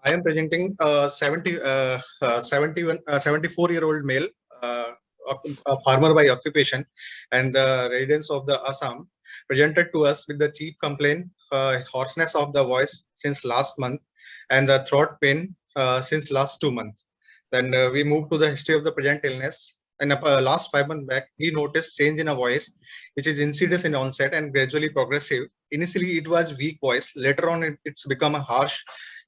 I am presenting a 74-year-old male, uh, a farmer by occupation, and the residents of the Assam presented to us with the chief complaint, hoarseness of the voice since last month, and the throat pain since last 2 months. Then we moved to the history of the present illness. In the last 5 months back, he noticed change in a voice, which is insidious in onset and gradually progressive. Initially, it was weak voice. Later on, it's become a harsh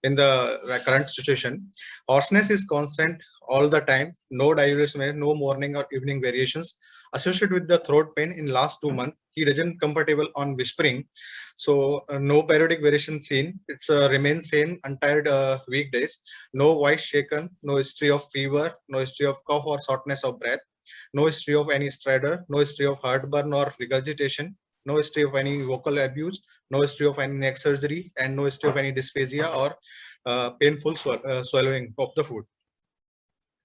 in the current situation. Hoarseness is constant all the time. No diuresis, no morning or evening variations. Associated with the throat pain in last 2 months, he isn't comfortable on whispering. So no periodic variation seen. It's remains same entire weekdays. No voice shaken. No history of fever. No history of cough or shortness of breath. No history of any stridor. No history of heartburn or regurgitation. No history of any vocal abuse. No history of any neck surgery, and no history of any dysphagia or painful swallowing of the food.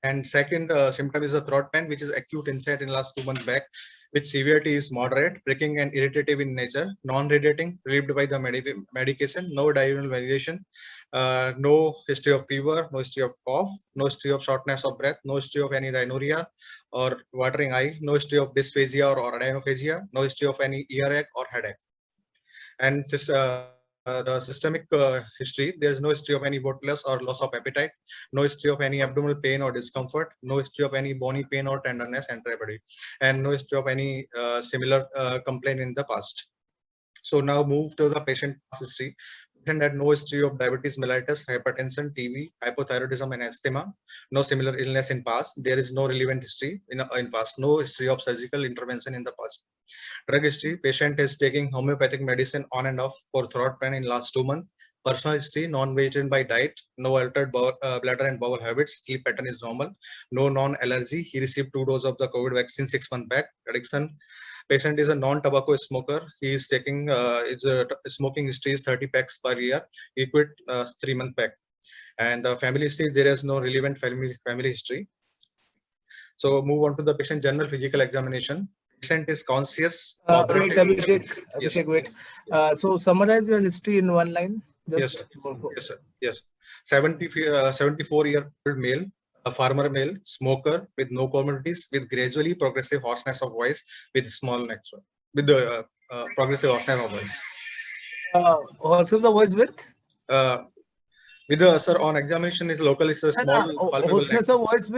And second symptom is the throat pain, which is acute insight in last 2 months back, which severity is moderate, pricking and irritative in nature, non-radiating, relieved by the medication, no diurnal variation, no history of fever, no history of cough, no history of shortness of breath, no history of any rhinorrhea or watering eye, no history of dysphagia or adenopagia, no history of any earache or headache. And the systemic history, there is no history of any weightless or loss of appetite, no history of any abdominal pain or discomfort, no history of any bony pain or tenderness and tremor, and no history of any similar complaint in the past. So now move to the patient history. Patient had no history of diabetes mellitus, hypertension, TB, hypothyroidism, and asthma. No similar illness in past. There is no relevant history in past. No history of surgical intervention in the past. Drug history: patient is taking homeopathic medicine on and off for throat pain in last 2 months. Personal history: non-vegetarian by diet, no altered bladder and bowel habits, sleep pattern is normal, no non-allergy. He received 2 doses of the COVID vaccine 6 months back. Addiction: patient is a non-tobacco smoker. He is taking smoking history is 30 packs per year. He quit 3 months back. And family history: there is no relevant family history. So move on to the patient general physical examination. Patient is conscious. Wait, Abhishek. Yes. Abhishek, wait. So summarize your history in one line. Yes, yes, sir. Yes. 74-year-old male, a farmer male, smoker with no comorbidities, with gradually progressive hoarseness of voice, with small neck, with the progressive hoarseness of voice. Also the voice with? With the, sir, on examination is local, is a small palpable neck. Hoarseness of voice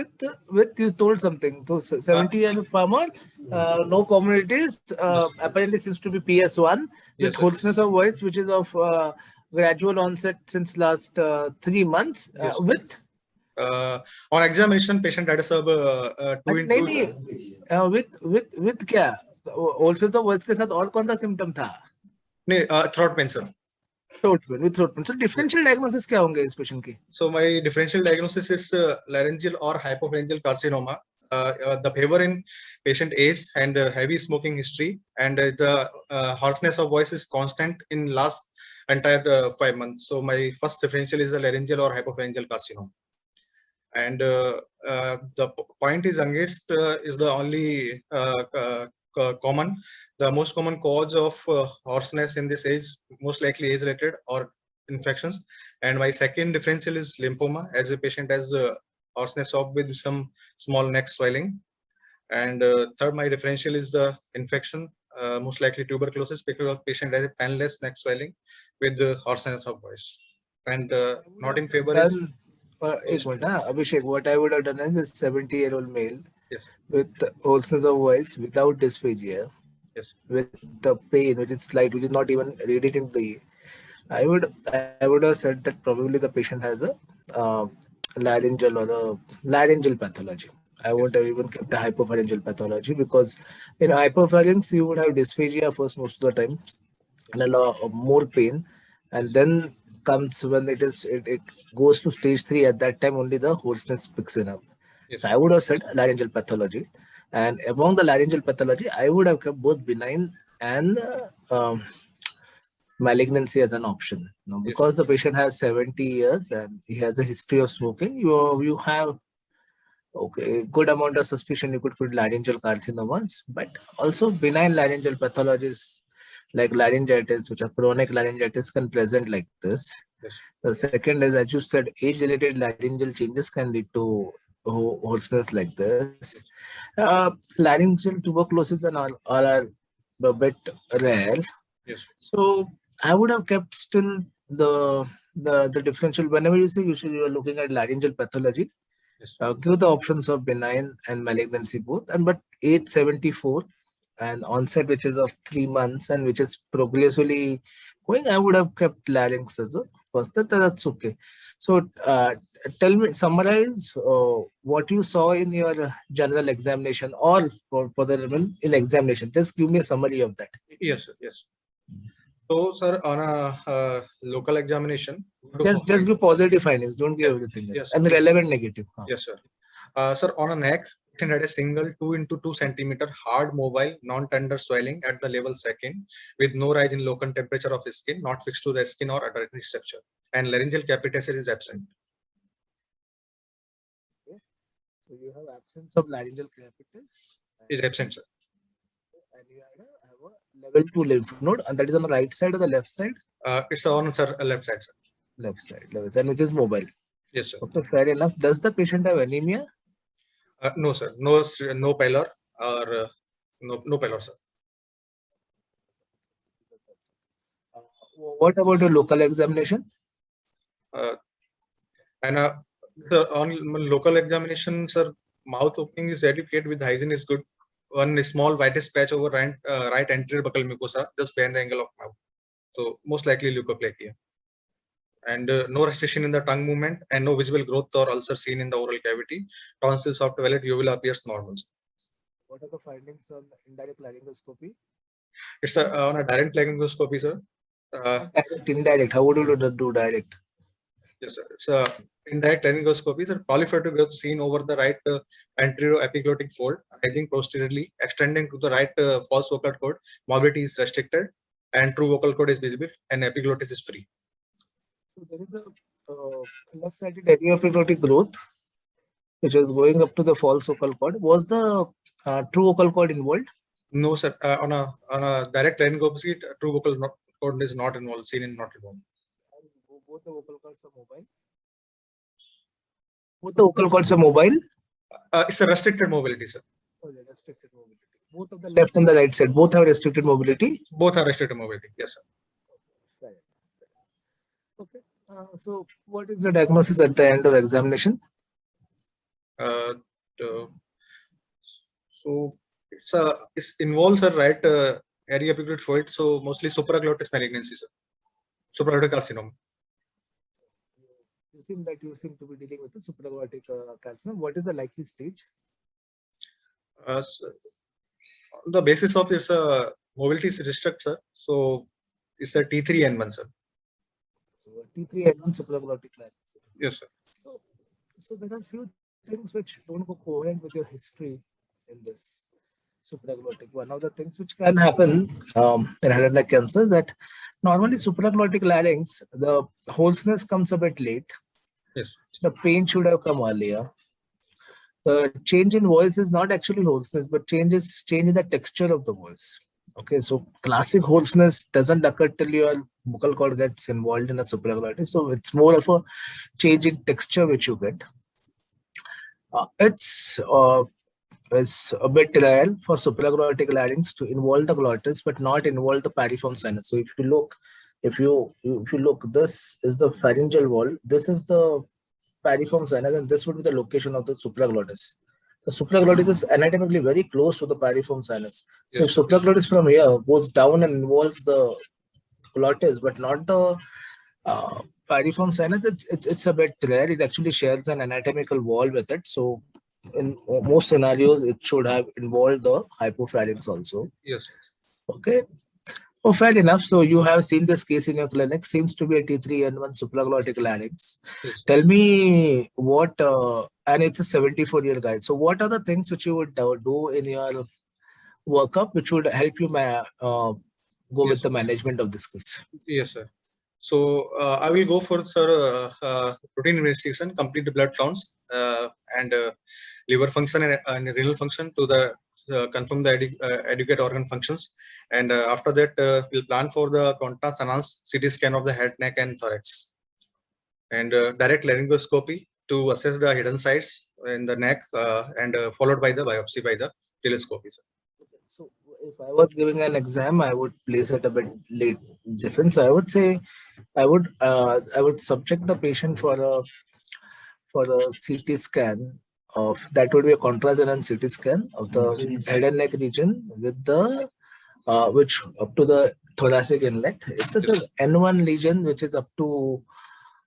with you told something. So 70 years of farmer, no comorbidities, apparently seems to be PS1 with Yes, hoarseness of voice, which is of gradual onset since last 3 months. Yes. With on examination, patient had a sub 2 into with क्या? Hoarseness of voice के साथ और कौन सा symptom था? throat pain, sir. Throat pain with throat pain. So differential diagnosis क्या होंगे इस patient के? So my differential diagnosis is laryngeal or hypopharyngeal carcinoma. The favor in patient age and heavy smoking history, and the hoarseness of voice is constant in last entire 5 months. So my first differential is a laryngeal or hypopharyngeal carcinoma. And the point is angst is the only common, the most common cause of hoarseness in this age, most likely age related or infections. And my second differential is lymphoma, as a patient has hoarseness of with some small neck swelling. And third, my differential is the infection, most likely tuberculosis, because the patient has a painless neck swelling with the hoarseness of voice. And not in favor is Abhishek, what I would have done is a 70-year-old male, yes, with hoarseness of voice, without dysphagia, yes, with the pain, which is slight, which is not even radiating the. I would have said that probably the patient has a laryngeal or a laryngeal pathology. I won't have even kept a hypopharyngeal pathology, because in hypopharynx you would have dysphagia first most of the time and a lot of more pain, and then comes when it goes to stage 3. At that time only the hoarseness picks in up. yes. So I would have said laryngeal pathology, and among the laryngeal pathology I would have kept both benign and malignancy as an option. Now, because the patient has 70 years and he has a history of smoking, you have good amount of suspicion you could put laryngeal carcinomas, but also benign laryngeal pathologies like laryngitis, which are chronic laryngitis, can present like this. Yes. The second is, as you said, age-related laryngeal changes can lead to hoarseness like this. Laryngeal tuberculosis and all are a bit rare. Yes. So I would have kept still the differential. Whenever you say usually you are looking at laryngeal pathology, Yes. give the options of benign and malignancy both. And but age 74 and onset which is of 3 months and which is progressively going, I would have kept larynx as a first. That's okay. So tell me, summarize what you saw in your general examination or for the in examination. Just give me a summary of that. Yes, sir. Yes. So, sir, on a local examination, Just give positive findings. Don't give everything. Yes, And yes, relevant negative. yes, sir. Sir, on a neck, patient had a single 2 into 2 centimeter hard, mobile, non-tender swelling at the level second, with no rise in local temperature of skin, not fixed to the skin or adherent structure, and laryngeal capitation is absent. Okay. So you have absence of laryngeal capitis. Is absent, sir. And you have a level 2 lymph node, and that is on the right side or the left side? It's on, sir, left side, sir. Left side, and it is mobile. Yes, sir. Okay, fair enough. Does the patient have anemia? No, sir. No pallor or no pallor, sir. What about the local examination? And on local examination, sir, mouth opening is adequate with hygiene is good. One small whitish patch over right anterior buccal mucosa, just behind the angle of mouth. So most likely leukoplakia. And no restriction in the tongue movement and no visible growth or ulcer seen in the oral cavity. Tonsils of valid uvula appears normal. What are the findings on indirect laryngoscopy? It's on a direct laryngoscopy, sir. Direct, indirect. How would you do direct? Yes, sir. So indirect laryngoscopy, sir, proliferative growth seen over the right anterior epiglottic fold, rising posteriorly, extending to the right false vocal cord. Mobility is restricted, and true vocal cord is visible, and epiglottis is free. So there is a left-sided epiglottic growth, which is going up to the false vocal cord. Was the true vocal cord involved? No, sir. On a direct laryngoscopy, true vocal cord is not involved. Seen in not involved. Both the vocal cords are mobile. Both the vocal cords are mobile. It's a restricted mobility, sir. Oh, restricted mobility. Both of the left and the right side, both have restricted mobility. Both are restricted mobility. Yes, sir. Right. Okay. So, what is the diagnosis at the end of examination? So it's involves a right area epiglottic fluid. So mostly supraglottis malignancy, sir. Supraglottic carcinoma. You seem to be dealing with the supraglottic carcinoma. What is the likely stage? So on the basis of its mobility is restricted, sir. So it's a T3N1, sir. So T3N1 supraglottic carcinoma. Yes, sir. So there are few things which don't go coherent with your history in this supraglottic. One of the things which can happen in head and neck cancer that normally supraglottic larynx, the hoarseness comes a bit late. Yes. The pain should have come earlier. The change in voice is not actually hoarseness, but change in the texture of the voice. Okay, so classic hoarseness doesn't occur till your vocal cord gets involved in a supraglottic. So it's more of a change in texture which you get. It's a bit rare for supraglottic larynx to involve the glottis, but not involve the pariform sinus. So if you look, this is the pharyngeal wall. This is the pariform sinus, and this would be the location of the supraglottis. The supraglottis is anatomically very close to the pariform sinus. So Yes. if supraglottis from here goes down and involves the glottis, but not the pariform sinus, it's a bit rare. It actually shares an anatomical wall with it. So in most scenarios, it should have involved the hypopharynx also. Yes. Okay. Oh, fair enough. So you have seen this case in your clinic. Seems to be a T3N1 supraglottic larynx. Yes. Tell me what, and it's a 74-year guy. So what are the things which you would do in your workup which would help you go with the management of this case? Yes, sir. So I will go for, sir, routine investigation, complete blood counts and liver function and renal function to the confirm the adequate organ functions. And after that, we'll plan for the contrast enhanced CT scan of the head, neck, and thorax. and direct laryngoscopy to assess the hidden sites in the neck, and followed by the biopsy by the telescopy, sir. So if I was giving an exam, I would place it a bit late different. So I would say I would subject the patient for a CT scan of that would be a contrast CT scan of the head and neck region with the which up to the thoracic inlet. If it's an N1 lesion which is up to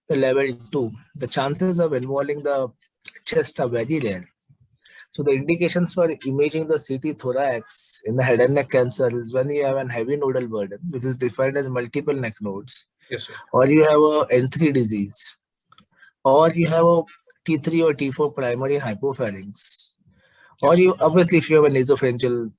the level 2, the chances of involving the chest are very rare. So the indications for imaging the CT thorax in the head and neck cancer is when you have a heavy nodal burden, which is defined as multiple neck nodes, Yes, sir. or you have a N3 disease, or you have a T3 or T4 primary hypopharynx, or Yes. you obviously if you have a nasopharyngeal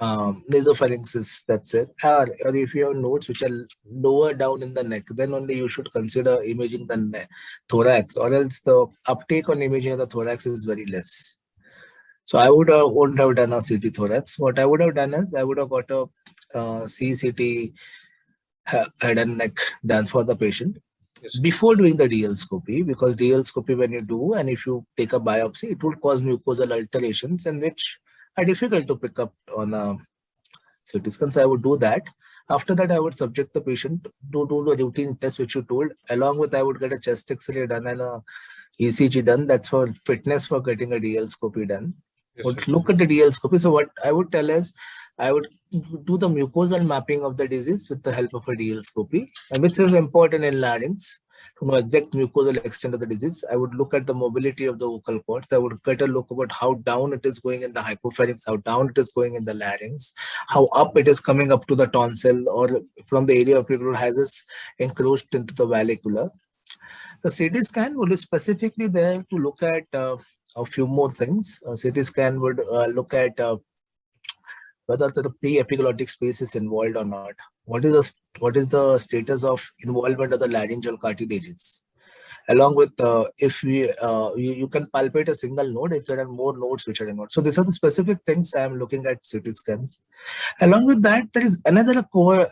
nasopharynxis, that's it. Or if you have nodes which are lower down in the neck, then only you should consider imaging the thorax, or else the uptake on imaging of the thorax is very less. So I wouldn't have done a CT thorax. What I would have done is I would have got a CCT head and neck done for the patient. Yes. Before doing the DL scopy, because DL scopy when you do and if you take a biopsy, it would cause mucosal alterations and which are difficult to pick up on a CT scan. So I would do that. After that, I would subject the patient to do the routine test which you told. Along with I would get a chest X-ray done and a ECG done. That's for fitness for getting a DL scopy done. Yes, Would sir. look at the DL scopy. So what I would tell is I would do the mucosal mapping of the disease with the help of a DL scopy, and which is important in larynx to know exact mucosal extent of the disease. I would look at the mobility of the vocal cords. I would get a look about how down it is going in the hypopharynx, how down it is going in the larynx, how up it is coming up to the tonsil, or from the area of it has this encroached into the vallecula. The CT scan would be specifically there to look at a few more things. A CT scan would look at whether the pre-epiglottic space is involved or not. What is the status of involvement of the laryngeal cartilages? Along with if you can palpate a single node if there are more nodes which are involved. So these are the specific things I am looking at CT scans. Along with that, there is another core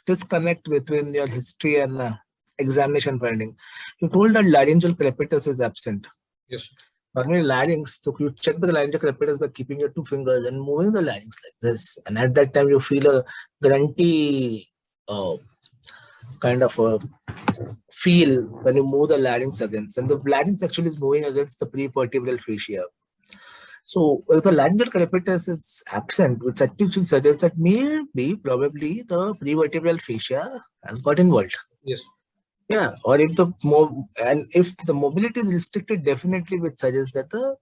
disconnect between your history and examination finding. You told that laryngeal crepitus is absent. Yes. Normally larynx, so you check the laryngeal crepitus by keeping your 2 fingers and moving the larynx like this. And at that time, you feel a grunty kind of a feel when you move the larynx against. And the larynx actually is moving against the prevertebral fascia. So if the laryngeal crepitus is absent, which actually suggests that maybe probably the prevertebral fascia has got involved. Yes. Yeah, or if if the mobility is restricted, definitely which suggests that the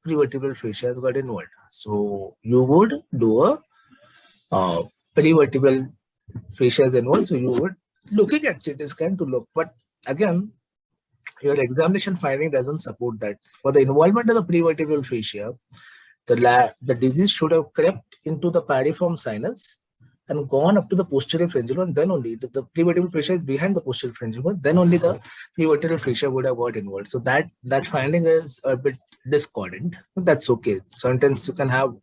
prevertebral fascia has got involved. So you would do a prevertebral fascia is involved. So you would looking at CT scan to look, but again, your examination finding doesn't support that. For the involvement of the prevertebral fascia, the disease should have crept into the pariform sinus and gone up to the posterior frenulum, and then only the prevertebral fascia is behind the posterior frenulum, then only the prevertebral fascia would have got involved. So that finding is a bit discordant. That's okay. Sometimes you can have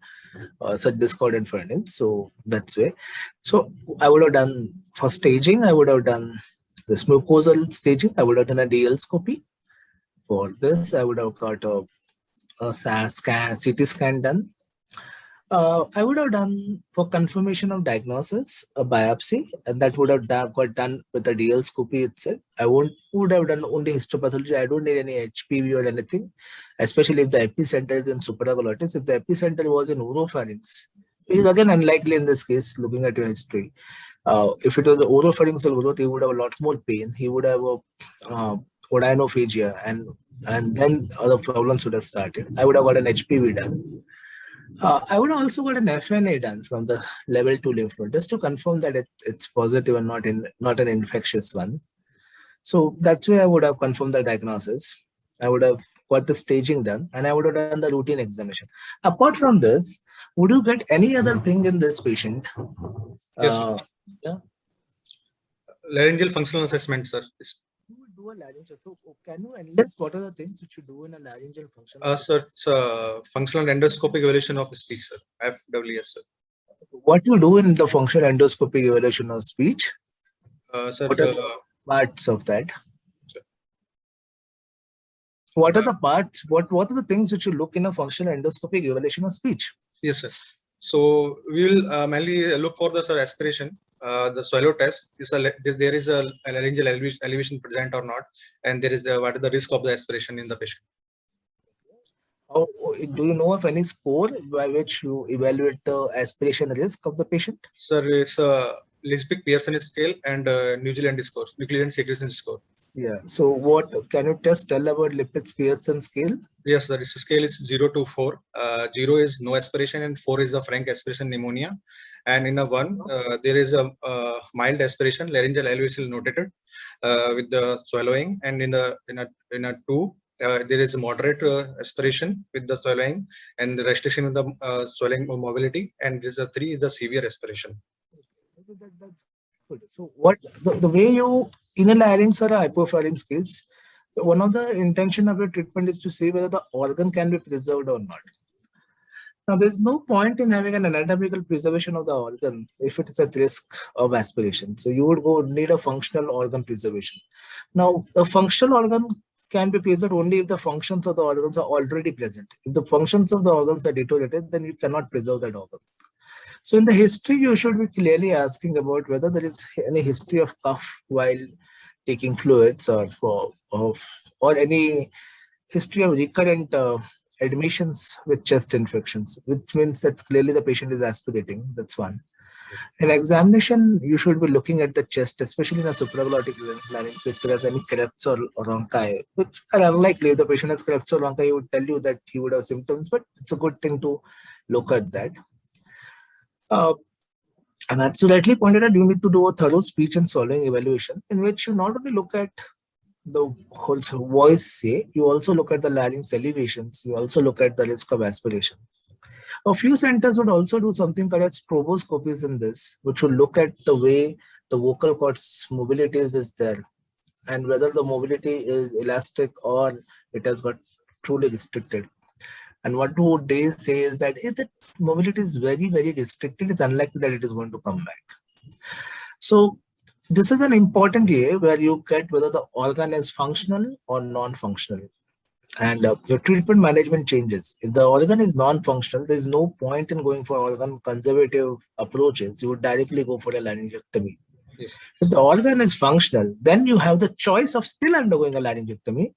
such discordant findings. So that's way. So I would have done for staging. I would have done this mucosal staging. I would have done a DL scopy. For this, I would have got a CT scan done. I would have done for confirmation of diagnosis a biopsy, and that would have got done with the DL scopy itself. I would have done only histopathology. I don't need any HPV or anything, especially if the epicenter is in supraglottis. If the epicenter was in oropharynx, it is again unlikely in this case, looking at your history. If it was an oropharyngeal growth, he would have a lot more pain. He would have a odynophagia, and then other problems would have started. I would have got an HPV done. I would also got an FNA done from the level 2 lymph node just to confirm that it's positive and not an infectious one. So that's why I would have confirmed the diagnosis. I would have got the staging done, and I would have done the routine examination. Apart from this, would you get any other thing in this patient? Yes. Yeah. Laryngeal functional assessment, sir. You would do a laryngeal. So can you enlist what are the things which you do in a laryngeal functional? Sir, it's functional endoscopic evaluation of speech, sir. FWS, sir. What you do in the functional endoscopic evaluation of speech? Sir, What are the parts of that? What are the parts? What are the things which you look in a functional endoscopic evaluation of speech? Yes, sir. So we will mainly look for the sir aspiration. The swallow test is there is a laryngeal elevation present or not, and there is what is the risk of the aspiration in the patient. How, do you know of any score by which you evaluate the aspiration risk of the patient? Sir, it's a Lisbic-Pearson scale and New Zealand score, nuclear secretion score. Yeah. So what can you tell about Lipitz-Pearson scale? Yes, the scale is 0 to 4. 0 is no aspiration and 4 is a frank aspiration pneumonia. And in a 1, there is a mild aspiration, laryngeal elevation notated with the swallowing. And in a 2, there is a moderate aspiration with the swallowing and the restriction of the swallowing mobility. And there is a 3 is a severe aspiration. That's good. So what the way you in a larynx or a hypopharynx case, one of the intention of your treatment is to see whether the organ can be preserved or not. Now, there's no point in having an anatomical preservation of the organ if it is at risk of aspiration. So you would need a functional organ preservation. Now, a functional organ can be preserved only if the functions of the organs are already present. If the functions of the organs are deteriorated, then you cannot preserve that organ. So in the history, you should be clearly asking about whether there is any history of cough while taking fluids or any history of recurrent admissions with chest infections, which means that clearly the patient is aspirating. That's one. In examination, you should be looking at the chest, especially in a supraglottic larynx, if there is any clefts or rhonchi, which are unlikely. If the patient has clefts or rhonchi, he would tell you that he would have symptoms, but it's a good thing to look at that. And as you rightly pointed out, you need to do a thorough speech and swallowing evaluation in which you not only look at the whole voice, say, you also look at the larynx elevations, you also look at the risk of aspiration. A few centers would also do something called stroboscopies in this, which will look at the way the vocal cords mobility is there and whether the mobility is elastic or it has got truly restricted. And what would they say is that if the mobility is very, very restricted, it's unlikely that it is going to come back. So this is an important area where you get whether the organ is functional or non-functional. And your treatment management changes. If the organ is non-functional, there's no point in going for organ conservative approaches. You would directly go for a laryngectomy. Yes. If the organ is functional, then you have the choice of still undergoing a laryngectomy,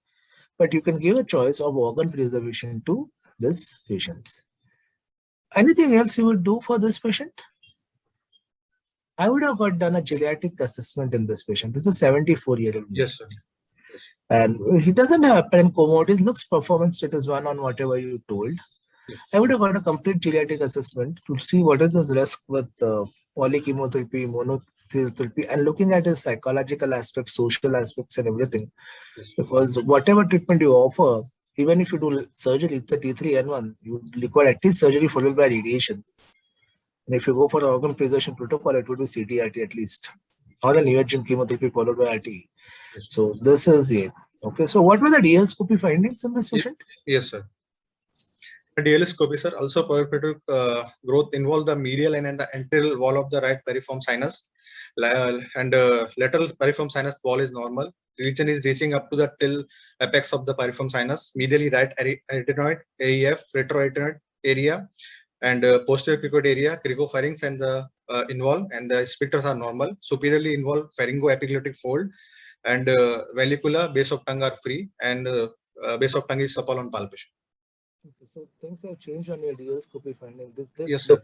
but you can give a choice of organ preservation to this patient. Anything else you would do for this patient? I would have done a geriatric assessment in this patient. This is a 74-year-old. Yes, sir. And he doesn't have apparent comorbidity. Looks performance status 1 on whatever you told. Yes. I would have got a complete geriatric assessment to see what is his risk with polychemotherapy, monotherapy, and looking at his psychological aspects, social aspects, and everything. Yes. Because whatever treatment you offer, even if you do surgery, it's a T3N1, you require at least surgery followed by radiation. And if you go for an organ preservation protocol, it would be CT-RT at least, or a neoadjuvant chemotherapy followed by RT. Yes. So this is it. Okay. So what were the DL scopy findings in this patient? Yes, sir. The DL scopy, sir, also peripheral growth involved the medial and the anterior wall of the right piriform sinus, and lateral piriform sinus wall is normal. Region is reaching up to the till apex of the piriform sinus, medially right arytenoid, AEF, retroarytenoid area, and posterior cricoid area, cricopharynx and the involved, and the sphincters are normal. Superiorly involved pharyngoepiglottic fold, and vallicula, base of tongue are free, and base of tongue is supple on palpation. Okay, so things have changed on your DL scopy findings. This yes, sir.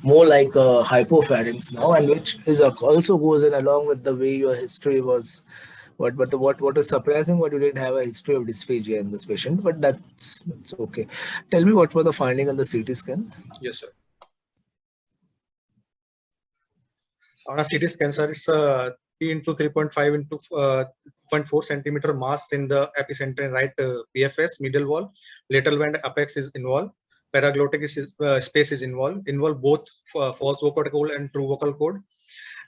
more like a hypopharynx now, and which is also goes in along with the way your history was. What is surprising? What you didn't have a history of dysphagia in this patient, but that's okay. Tell me what were the finding on the CT scan? Yes, sir. On a CT scan, sir, it's 3 into 3.5 into 0.4 centimeter mass in the epicenter and right PFS, middle wall, lateral band apex is involved, paraglottic space is involved both false vocal cord and true vocal cord,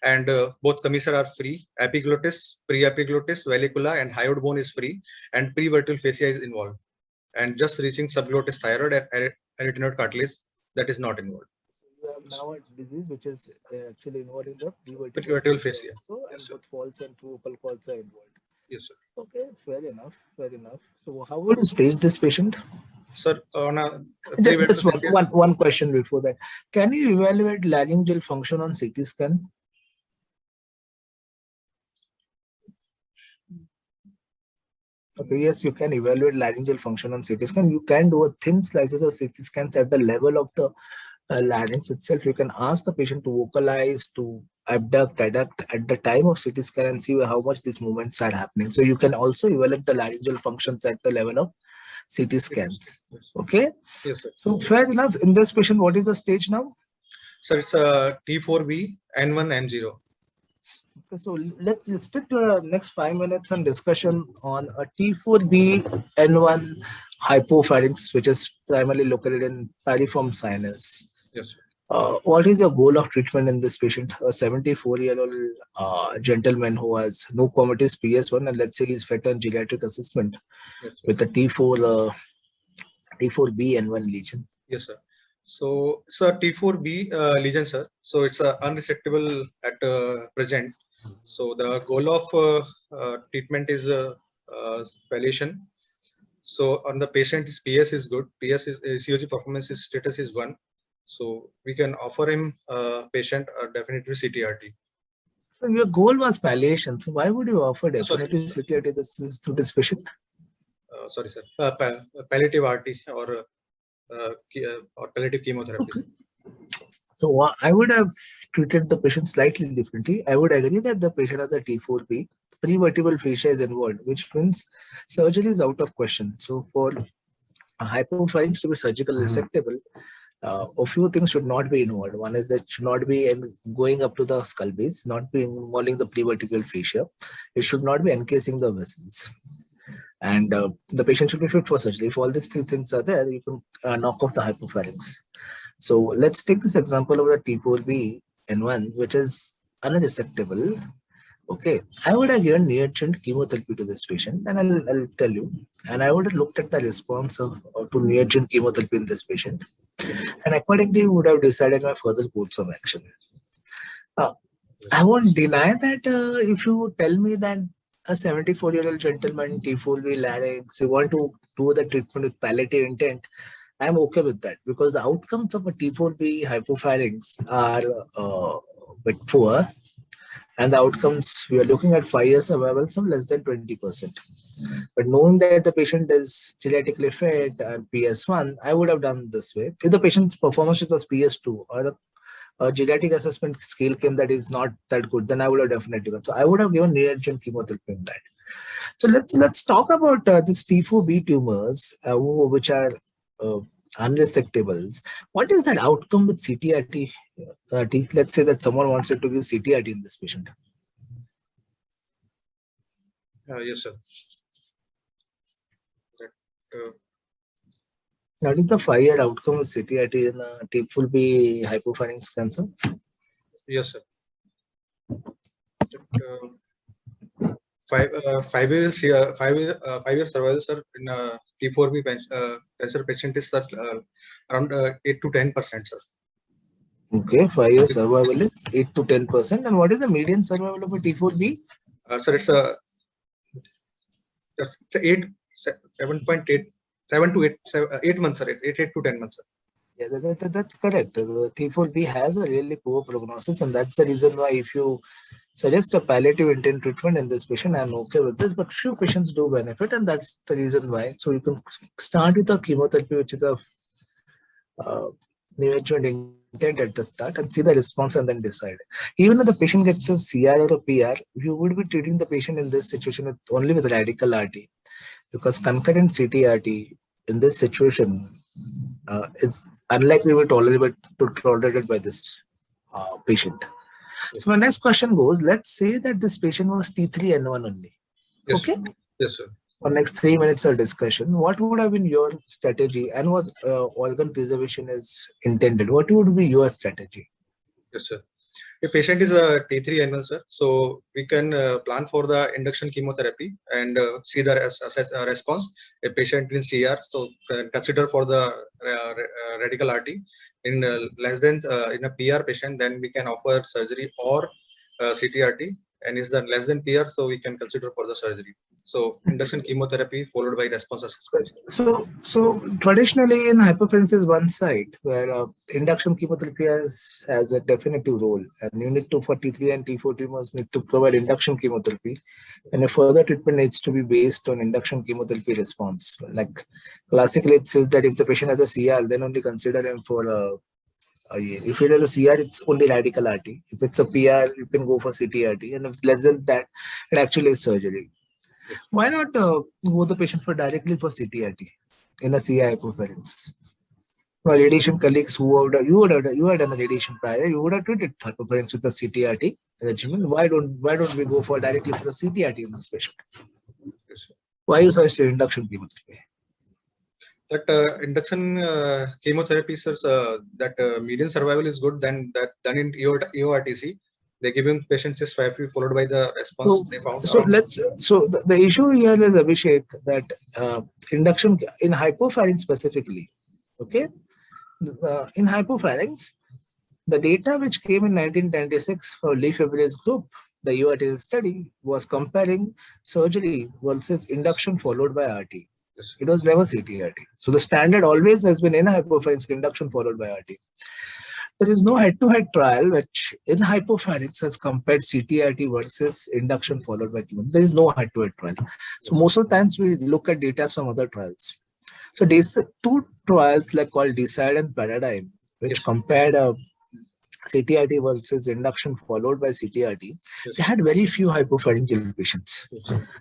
and both commissure are free, epiglottis, pre-epiglottis, vallicula, and hyoid bone is free, and prevertebral fascia is involved, and just reaching subglottis thyroid and arytenoid cartilage that is not involved. You have now a disease which is actually involving the prevertebral fascia, also, and both false and true vocal cords are involved. Yes, sir. Okay, fair enough. Fair enough. So how would you stage this patient? Sir, on a Just preventive basis, one question before that. Can you evaluate laryngeal function on CT scan? Okay, yes, you can evaluate laryngeal function on CT scan. You can do a thin slices of CT scans at the level of the larynx itself. You can ask the patient to vocalize, to abduct, adduct at the time of CT scan and see how much these movements are happening. So you can also evaluate the laryngeal functions at the level of CT scans. yes, Okay, yes, sir. so fair enough. In this patient, what is the stage now? Sir, it's a T4B N1N0. Okay, so let's take the next 5 minutes on discussion on a T4B N1 hypopharynx, which is primarily located in piriform sinus. Yes, sir. What is your goal of treatment in this patient? A 74-year-old gentleman who has no comatose PS1, and let's say he's fit on geriatric assessment Yes, sir. with a T4B N1 lesion. Yes, sir. So it's a T4B lesion, sir. So it's unresectable at present. So the goal of treatment is palliation. So on the patient, his PS is good. PS is COG performance is status is 1. So we can offer him patient definitive CTRT. So your goal was palliation. So why would you offer Sorry, definitive CTRT to this patient? sorry, sir. Palliative RT or palliative chemotherapy. Okay. So I would have treated the patient slightly differently. I would agree that the patient has a T4B, prevertebral fascia is involved, which means surgery is out of question. So for a hypopharynx to be surgical resectable, a few things should not be involved. One is that should not be going up to the skull base, not be involving the prevertebral fascia. It should not be encasing the vessels. And the patient should be fit for surgery. If all these three things are there, you can knock off the hypopharynx. So let's take this example of the T4B N1, which is unresectable. Okay, I would have given neoadjuvant chemotherapy to this patient, and I'll tell you. And I would have looked at the response of to neoadjuvant chemotherapy in this patient, and accordingly would have decided my further course of action. I won't deny that if you tell me that a 74-year-old gentleman T4B larynx, you want to do the treatment with palliative intent, I'm okay with that because the outcomes of a T4B hypopharynx are bit poor, and the outcomes we are looking at 5 years survival of less than 20%. But knowing that the patient is genetically fit and PS1, I would have done this way. If the patient's performance was PS2 or a genetic assessment scale came that is not that good, then I would have definitely done. So I would have given neoadjuvant chemotherapy in that. So let's talk about these T4B tumors, which are unresectables. What is that outcome with CTRT? Let's say that someone wants to give CTRT in this patient. Yes, sir. What is the 5-year outcome with CTRT in T4B hypopharynx cancer? Yes, sir. 5 year survival, sir, in T4B cancer patient is around 8 to 10%, sir. Okay, 5-year survival is 8 to 10%. And what is the median survival of a T4B? Sir, it's a 7 to 8 months, sir. 8 to 10 months, sir. Yeah, that's correct. The T4B has a really poor prognosis, and that's the reason why if you suggest a palliative intent treatment in this patient, I'm okay with this, but few patients do benefit, and that's the reason why. So you can start with a chemotherapy, which is a neoadjuvant intent at the start, and see the response and then decide. Even if the patient gets a CR or a PR, you would be treating the patient in this situation only with radical RT, because concurrent CTRT in this situation is unlikely to be tolerated by this patient. So my next question goes, let's say that this patient was T3N1 only. Yes, Okay. sir. Yes, sir. For next 3 minutes of discussion, what would have been your strategy, and what organ preservation is intended? What would be your strategy? Yes, sir. A patient is a T3N1, sir. So we can plan for the induction chemotherapy and see the response. A patient in CR, so consider for the radical RT. In less than in a PR patient, then we can offer surgery or CTRT. and is the less than PR, so we can consider for the surgery. So induction chemotherapy followed by response assessment. So traditionally in hypertension one side where induction chemotherapy has a definitive role, and you need to for T3 and T4 tumors need to provide induction chemotherapy, and a further treatment needs to be based on induction chemotherapy response. Like classically, it says that if the patient has a CR, then only consider him for if it has a CR, it's only radical RT. If it's a PR, you can go for CT-RT, and if less than that, it actually is surgery. Why not go the patient for directly for CT-RT in a CI hyperparathins? My radiation colleagues who you had done a radiation prior, you would have treated hyperparathins with the CT-RT regimen. Why don't we go for directly for the CT-RT in this patient? Why you suggest induction chemotherapy? That induction chemotherapy, sir, that median survival is good than that done in EORTC. They give him patients just 5 weeks followed by the response they found. So the issue here is, Abhishek, that induction in hypopharynx specifically, okay, in hypopharynx, the data which came in 1996 for Lee Febvre's group, the EORTC study, was comparing surgery versus induction followed by RT. Yes. It was never CT-RT. So the standard always has been in hypopharynx induction followed by RT. There is no head-to-head trial which in hypopharynx has compared CT-RT versus induction followed by chemo. There is no head-to-head trial. So most of the times we look at data from other trials. So these two trials like called DECIDE and PARADIGM, which compared CT-RT versus induction followed by CT-RT, they had very few hypopharyngeal patients.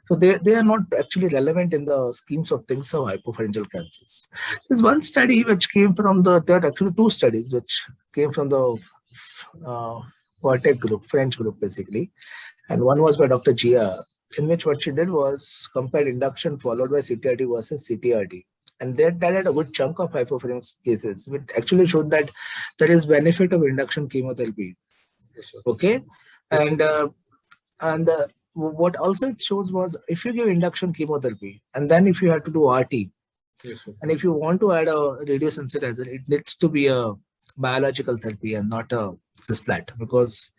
So they are not actually relevant in the schemes of things of hypopharyngeal cancers. There's one study which came from there are actually two studies which came from the Vortec group, French group basically. And one was by Dr. Gia, in which what she did was compared induction followed by CT-RT versus CT-RT. And that had a good chunk of hypopharynx cases, which actually showed that there is benefit of induction chemotherapy. Yes, okay, yes, and what also it shows was if you give induction chemotherapy and then if you have to do RT, yes, and if you want to add a radiosensitizer, it needs to be a biological therapy and not a cisplat, because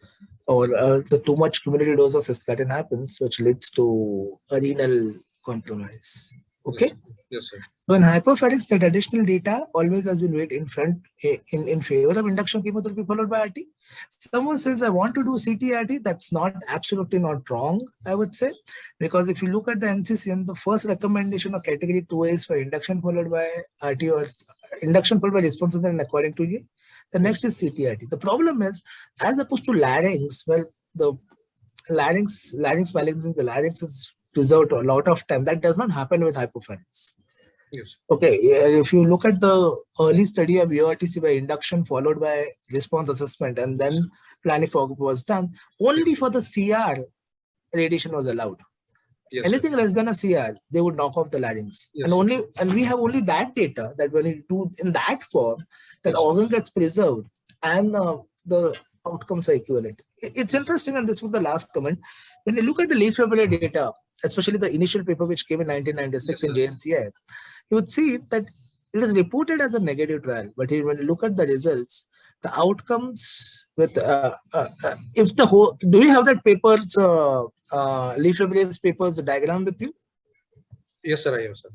the too much cumulative dose of cisplatin happens, which leads to a renal compromise. Okay. Yes, sir. So in hypopharynx, the additional data always has been weighed in favor of induction chemotherapy followed by RT. Someone says, I want to do CT-RT. That's absolutely not wrong, I would say, because if you look at the NCCN, the first recommendation of category 2A is for induction followed by RT or induction followed by responsible and according to you. The next is CT-RT. The problem is, as opposed to larynx, well, the larynx malignancy, the larynx is preserved a lot of time. That does not happen with hypopharynx. Yes. Okay, if you look at the early study of EORTC by induction followed by response assessment and then Planifog was done, only for the CR radiation was allowed. Yes, anything less than a CR, they would knock off the larynx. Yes, and we have only that data that when you do in that form, that yes, organ gets preserved and the outcomes are equivalent. It's interesting, and this was the last comment. When you look at the Lee Febvre data, especially the initial paper which came in 1996 in JNCI, you would see that it is reported as a negative trial. But when you look at the results, the outcomes with if the whole, do you have that paper's Lee Febvre's paper's diagram with you? Yes, sir, I have, sir.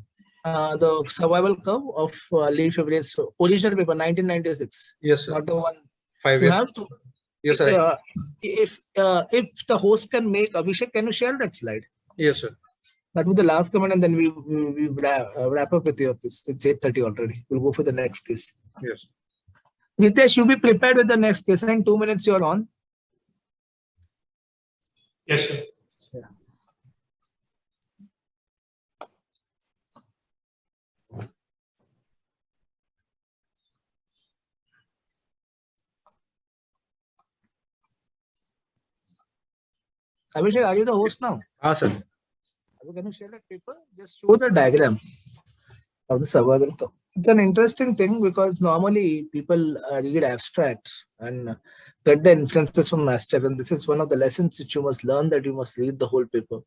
The survival curve of Lee Febvre's original paper, 1996. Yes, sir. Not the one 5 you years. have to. Yes, sir. If the host can make, Abhishek, can you share that slide? Yes, sir. That was the last comment, and then we wrap up with your this. It's 8:30 already. We'll go for the next case. Yes. Nitesh, you be prepared with the next case. In 2 minutes, you're on. Yes, sir. Yeah. Abhishek, are you the host now? Sir. Can you share that paper? Just show the diagram of the survival curve. It's an interesting thing because normally people read abstract and get the inferences from abstract, and this is one of the lessons which you must learn, that you must read the whole paper.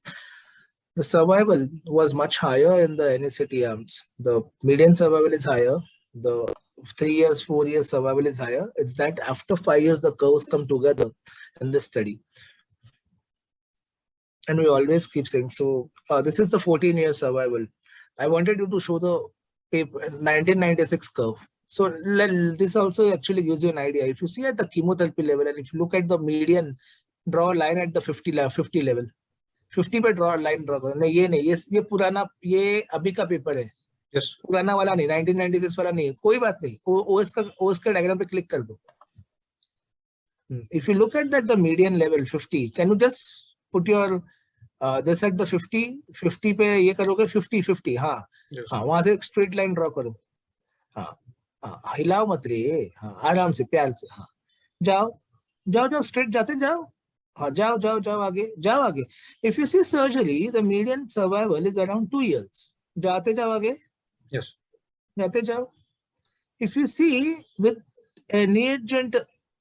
The survival was much higher in the NSAT arms. The median survival is higher. The 3 years, 4 years survival is higher. It's that after 5 years the curves come together in this study. and we always keep saying, so this is the 14-year survival. I wanted you to show the paper 1996 curve. So this also actually gives you an idea. If you see at the chemotherapy level, and if you look at the median, draw a line at the 50 level. 50 पे draw a line draw करो. नहीं ये नहीं, ये पुराना, ये अभी का पेपर है. Yes. पुराना वाला नहीं, 1996 वाला नहीं. कोई बात नहीं. OS का डायग्राम पे क्लिक कर दो. If you look at that, the median level 50, can you just put your this at the 50 पे ये करोगे 50 हाँ. हाँ, वहां से एक स्ट्रेट लाइन ड्रॉ करो. हाँ, हिलाओ मत रे. हाँ, आराम से, प्यार से. हाँ, जाओ स्ट्रेट जाते जाओ. हाँ, जाओ आगे. If you see surgery, the median survival is around 2 years. जाते जाओ आगे. Yes. जाते जाओ. If you see with a neoadjuvant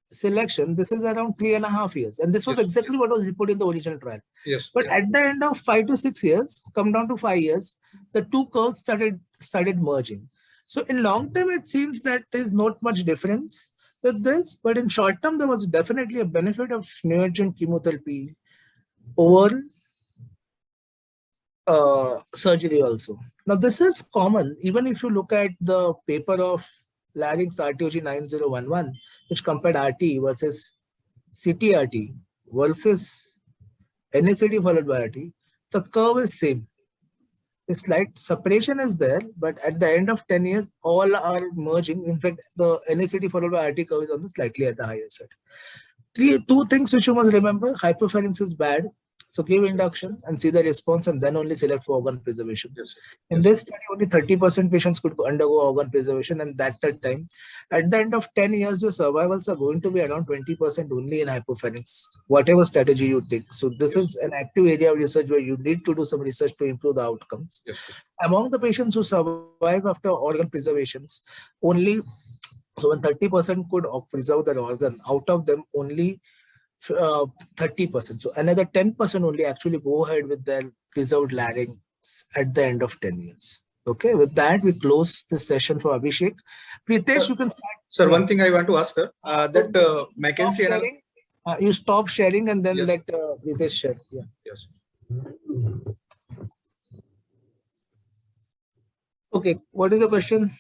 selection, this is around 3.5 years, and this was exactly what was reported in the original trial. Yes. But at the end of 5 to 6 years, come down to 5 years, the two curves started merging. So in long term, it seems that there is not much difference with this, but in short term, there was definitely a benefit of neoadjuvant chemotherapy over surgery also. Now this is common, even if you look at the paper of Larynx RTOG 9011, which compared RT versus CTRT versus NSAID followed by RT, the curve is same. The slight separation is there, but at the end of 10 years, all are merging. In fact, the NSAID followed by RT curve is on the slightly at the higher side. Two things which you must remember: hyperpharynx is bad, so give induction and see the response, and then only select for organ preservation. Yes. In this study, only 30% patients could undergo organ preservation, and that time, at the end of 10 years, your survivals are going to be around 20% only in hypopharynx, whatever strategy you take. So this is an active area of research where you need to do some research to improve the outcomes. Yes. Among the patients who survive after organ preservations, only so when 30% could preserve their organ, out of them only 30%. So another 10% only actually go ahead with their preserved larynx at the end of 10 years. Okay, with that, we close this session for Abhishek. Pritesh, you can start. Sir, one thing I want to ask, sir, that McKenzie you stop sharing and then yes. let Pritesh share. Yeah. Yes. Okay, what is the question?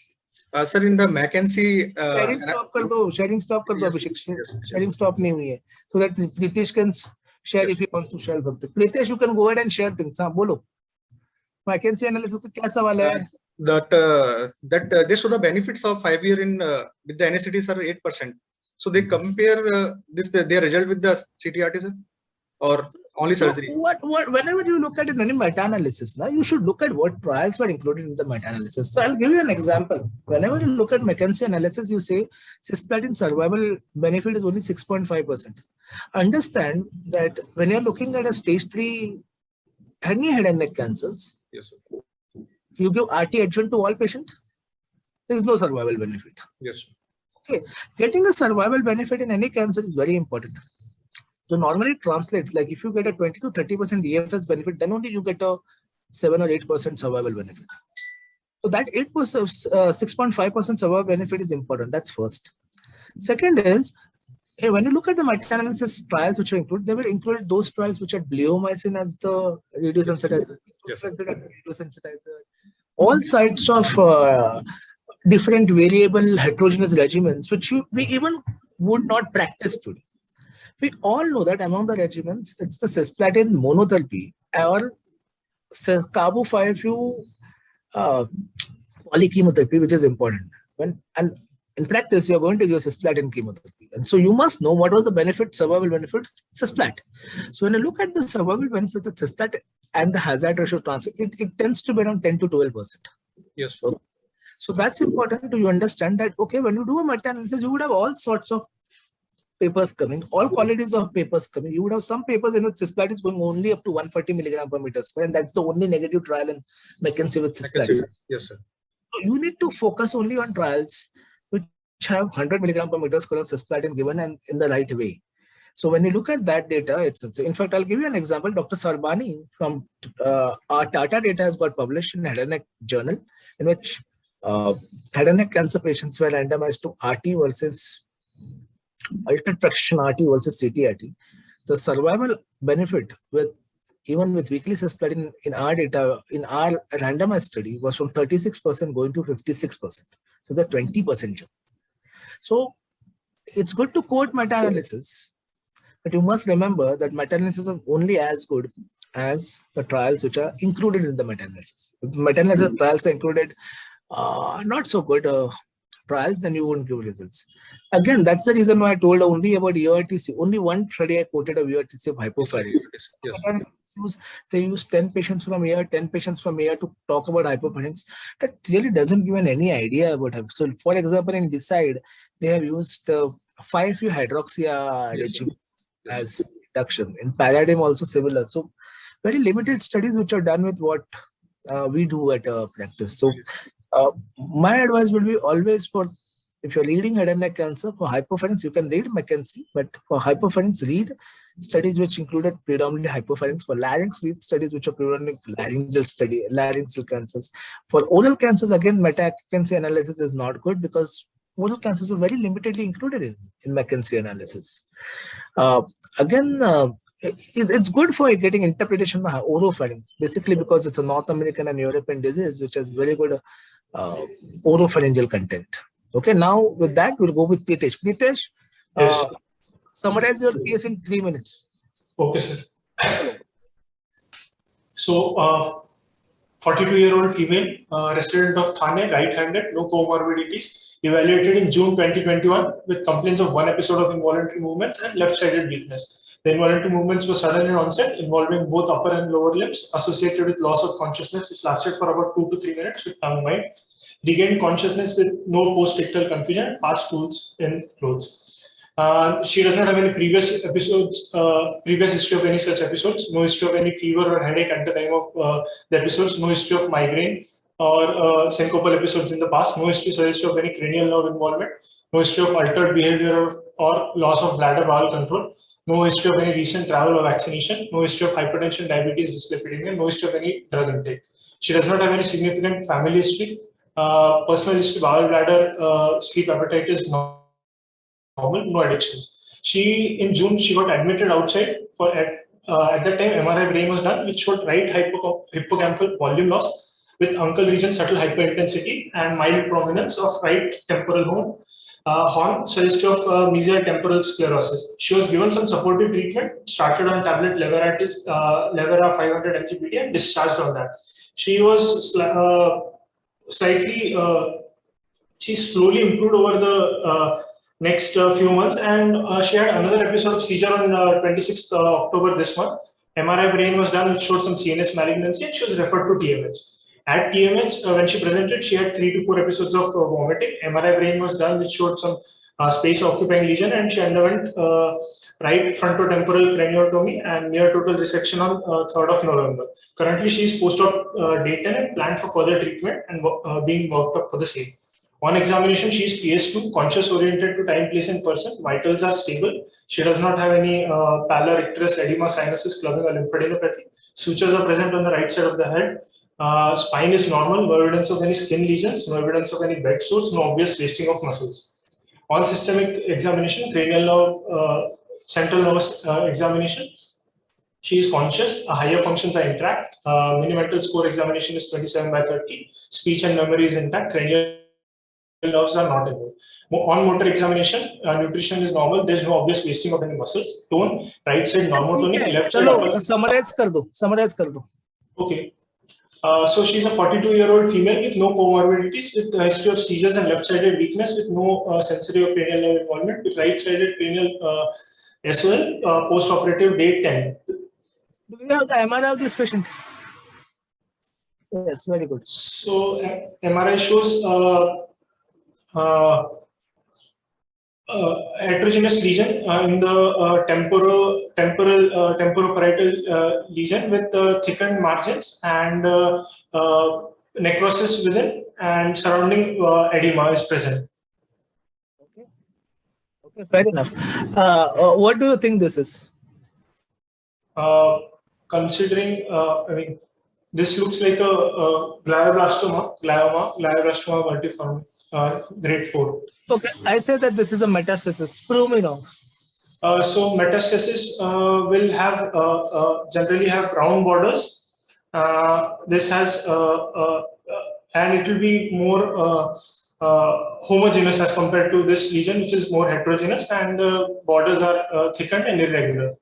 Sir, in the McKenzie sharing stop कर दो, sharing stop कर दो, Abhishek. Sharing stop नहीं हुई है, so that Pritesh can share if he wants to share something. Pritesh, you can go ahead and share things. हाँ, बोलो. McKenzie analysis का क्या सवाल है? That they show the benefits of 5 year in with the NSAIDs are 8%. So they compare their result with the CTRT, sir, or only surgery? Whenever you look at any meta-analysis, now you should look at what trials were included in the meta-analysis. So I'll give you an example. Whenever you look at McKenzie analysis, you say cisplatin survival benefit is only 6.5%. Understand that when you're looking at a stage 3 hernia head and neck cancers, yes, sir, you give RT adjuvant to all patients, there is no survival benefit. Yes. Okay, getting a survival benefit in any cancer is very important. So normally it translates, like if you get a 20 to 30% EFS benefit, then only you get a 7 or 8% survival benefit. So that 6.5% survival benefit is important. That's first. Second is, when you look at the meta-analysis trials which are included, they will include those trials which had bleomycin as the radiosensitizer, all sites of different variable heterogeneous regimens, which we even would not practice today. We all know that among the regimens, it's the cisplatin monotherapy or carbo-5-FU polychemotherapy, which is important. And in practice, you're going to give cisplatin chemotherapy. And so you must know what was the benefit, survival benefit, cisplat. So when you look at the survival benefit of cisplat and the hazard ratio transfer, it tends to be around 10 to 12%. Yes. So that's important to you understand that, okay, when you do a meta-analysis, you would have all sorts of papers coming, all qualities of papers coming. You would have some papers in which cisplatin is going only up to 140 milligram per meter square, and that's the only negative trial in McKenzie with cisplatin. Yes, sir. So you need to focus only on trials which have 100 milligram per meter square of cisplatin given and in the right way. So when you look at that data, it's in fact, I'll give you an example. Dr. Sarbani from our Tata data has got published in Head and Neck Journal, in which head and neck cancer patients were randomized to RT versus alternate fraction RT versus CTRT. The survival benefit with even with weekly cisplatin in our data, in our randomized study, was from 36% going to 56%. So the 20% jump. So it's good to quote meta-analysis, but you must remember that meta-analysis is only as good as the trials which are included in the meta-analysis. If meta-analysis trials are included, not so good trials, then you won't give results. Again, that's the reason why I told only about ERTC. Only one study I quoted of ERTC of hypopharia. Yes. They use 10 patients from here, 10 patients from here to talk about hypopharynx. That really doesn't give any idea about it. So, for example, in DECIDE, they have used 5-FU hydroxia regime as induction. In Paradigm, also similar. So, very limited studies which are done with what we do at practice. So, my advice will be always for, if you're reading head and neck cancer, for hypopharynx, you can read McKenzie, but for hypopharynx, read studies which included predominantly hypopharynx. For larynx, read studies which are predominantly laryngeal cancers. For oral cancers, again, McKenzie analysis is not good because oral cancers were very limitedly included in McKenzie analysis. It's good for getting interpretation of oropharynx, basically because it's a North American and European disease which has very good oropharyngeal content. Okay, now with that, we'll go with Pritesh. Pritesh, Yes. Summarize your case in 3 minutes. Okay, sir. So, 42-year-old female, resident of Thane, right-handed, no comorbidities, evaluated in June 2021 with complaints of 1 episode of involuntary movements and left-sided weakness. The involuntary movements were sudden in onset, involving both upper and lower limbs, associated with loss of consciousness, which lasted for about 2 to 3 minutes with tongue bite. Regained consciousness with no post-ictal confusion, passed stools in clothes. She does not have any previous history of any such episodes, no history of any fever or headache at the time of the episodes, no history of migraine or syncopal episodes in the past, no history of any cranial nerve involvement, no history of altered behavior or loss of bladder bowel control, no history of any recent travel or vaccination, no history of hypertension, diabetes, dyslipidemia, no history of any drug intake. She does not have any significant family history, personal history, bowel, bladder, sleep appetite normal, no addictions. In June, she got admitted outside for at that time MRI brain was done, which showed right hippocampal volume loss with uncal region subtle hyperintensity and mild prominence of right temporal horn, suggestive of mesial temporal sclerosis. She was given some supportive treatment, started on tablet Levera 500 mg and discharged on that. She was she slowly improved over the next few months, and she had another episode of seizure on 26th October this month. MRI brain was done, which showed some CNS malignancy, and she was referred to TMH. At TMH, when she presented, she had 3 to 4 episodes of vomiting. MRI brain was done, which showed some space-occupying lesion, and she underwent right frontotemporal craniotomy and near total resection on 3rd of November. Currently, she is post-op day 10 and planned for further treatment and being worked up for the same. On examination, she is PS2, conscious oriented to time, place, and person. Vitals are stable. She does not have any pallor, icterus, edema, sinuses, clubbing, or lymphadenopathy. Sutures are present on the right side of the head. Spine is normal. No evidence of any skin lesions. No evidence of any bed sores. No obvious wasting of muscles. On systemic examination, cranial nerve, central nervous examination, she is conscious. Higher functions are intact. Mini-mental score examination is 27/30. Speech and memory is intact. Cranial nerves are not involved. On motor examination, nutrition is normal. There's no obvious wasting of any muscles. Tone, right side normotonic, left side upper. Summarize kar do. Okay. So she's a 42-year-old female with no comorbidities, with a history of seizures and left-sided weakness, with no sensory or cranial nerve involvement, with right-sided cranial SOL, post-operative day 10. Do you have the MRI of this patient? Yes, very good. So MRI shows heterogeneous lesion in the temporoparietal lesion with thickened margins and necrosis within and surrounding edema is present. Okay, fair enough. What do you think this is? Considering, I mean, this looks like a glioblastoma multiforme, grade 4. Okay, I say that this is a metastasis. Prove me wrong. So metastasis will have generally have round borders. This has and it will be more homogeneous as compared to this lesion, which is more heterogeneous, and the borders are thickened and irregular.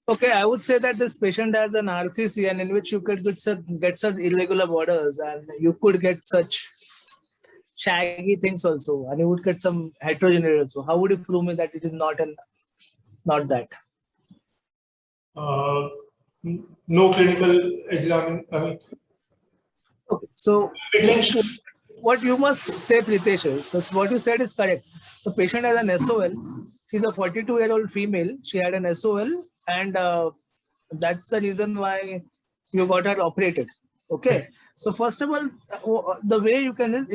Okay, I would say that this patient has an RCC, and in which you could get such irregular borders, and you could get such shaggy things also, and you would get some heterogeneity also. How would you prove me that it is not that? No clinical exam. I mean, okay, so what you must say, Pritesh, is what you said is correct. The patient has an SOL. She's a 42-year-old female. She had an SOL, and that's the reason why you got her operated. Okay. So first of all, the way you can,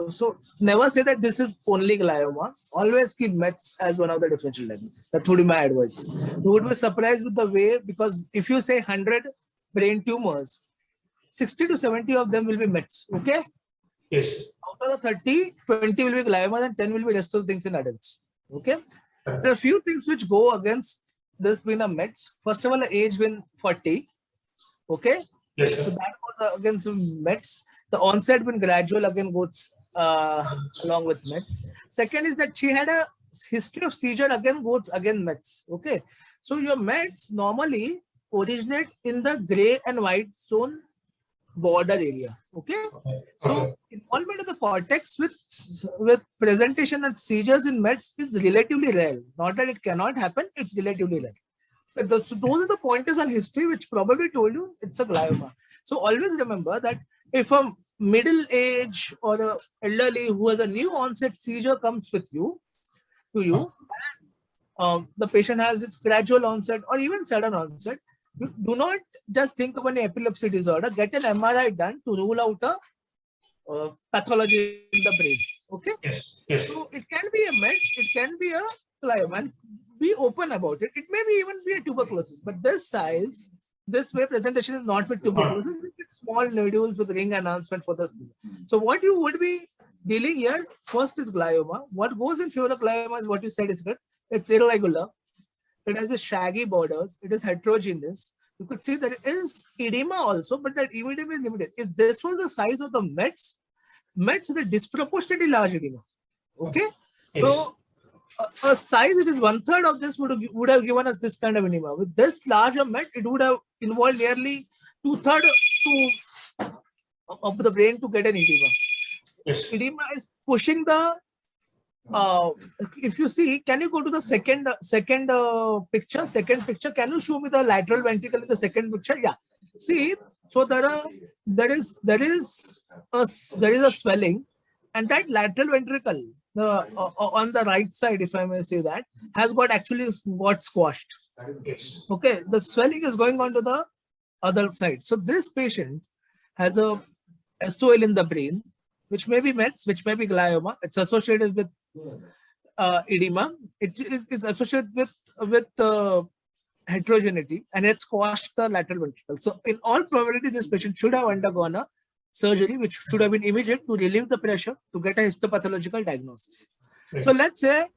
so never say that this is only glioma. Always keep METs as one of the differential diagnoses. That would be my advice. You would be surprised with the way, because if you say 100 brain tumors, 60 to 70 of them will be METs. Okay. Yes. Out of the 30, 20 will be glioma, and 10 will be rest of the things in adults. Okay. There are a few things which go against this being a METs. First of all, the age being 40. Okay. Yes, sir. So that goes against METs. The onset being gradual again goes along with METs. Second is that she had a history of seizure, again goes again METs. Okay. So your METs normally originate in the gray and white zone border area. Okay. So involvement of the cortex with presentation and seizures in METs is relatively rare. Not that it cannot happen, it's relatively rare. So those are the pointers on history which probably told you it's a glioma. So always remember that if a middle age or a elderly who has a new onset seizure comes to you, the patient has its gradual onset or even sudden onset, you do not just think of an epilepsy disorder. Get an MRI done to rule out a pathology in the brain. Okay. Yes. Yes. So it can be a METs, it can be a glioma. Be open about it. It may be even be a tuberculosis, but this size, this way presentation is not with tuberculosis. It's small nodules with ring enhancement for the. So what you would be dealing here first is glioma. What goes in favor of glioma is what you said is good. It's irregular. It has the shaggy borders. It is heterogeneous. You could see there is edema also, but that edema is limited. If this was the size of the METs is a disproportionately large edema. Okay. Yes. So a size which is 1/3 of this would have given us this kind of edema. With this larger MET, it would have involved nearly 2/3 of the brain to get an edema. Yes. Edema is pushing the. If you see, can you go to the second picture? Second picture. Can you show me the lateral ventricle in the second picture? Yeah. See, so there is a swelling, and that lateral ventricle, on the right side, if I may say that, has got squashed. Yes. Okay, the swelling is going on to the other side. So this patient has a SOL in the brain, which may be METs, which may be glioma. It's associated with edema. It's associated with heterogeneity, and it's squashed the lateral ventricle. So in all probability, this patient should have undergone a surgery, which should have been immediate to relieve the pressure to get a histopathological diagnosis. Right. So let's say